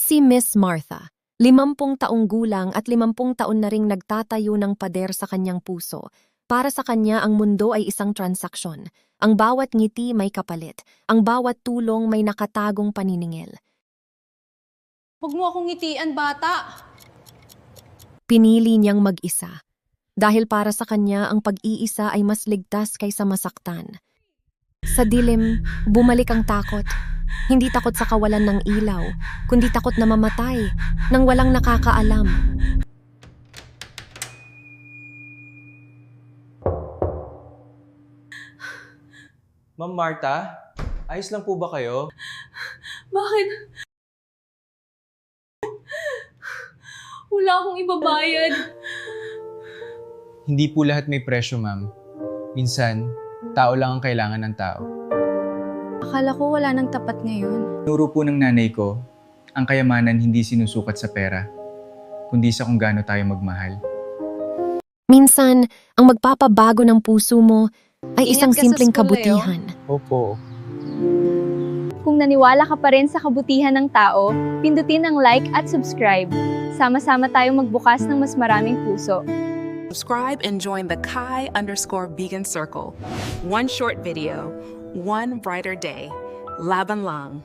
Si Miss Martha, 50 taong gulang at 50 taon na ring nagtatayo ng pader sa kanyang puso. Para sa kanya, ang mundo ay isang transaksyon. Ang bawat ngiti may kapalit. Ang bawat tulong may nakatagong paniningil. Huwag mo akong ngitian, bata. Pinili niyang mag-isa. Dahil para sa kanya, ang pag-iisa ay mas ligtas kaysa masaktan. Sa dilim, bumalik ang takot. Hindi takot sa kawalan ng ilaw, kundi takot na mamatay nang walang nakakaalam. Ma'am Martha, ayos lang po ba kayo? Bakit? Wala akong ibabayad. Hindi po lahat may presyo, ma'am. Minsan, tao lang ang kailangan ng tao. Akala ko wala nang tapat ngayon. Nuro po ng nanay ko, ang kayamanan hindi sinusukat sa pera, kundi sa kung gaano tayo magmahal. Minsan, ang magpapabago ng puso mo ay Ingat isang ka sa simpleng school, kabutihan. Opo. Kung naniwala ka pa rin sa kabutihan ng tao, pindutin ang like at subscribe. Sama-sama tayong magbukas ng mas maraming puso. Subscribe and join the Kai_Vegan Circle. One short video, one brighter day. Laban lang.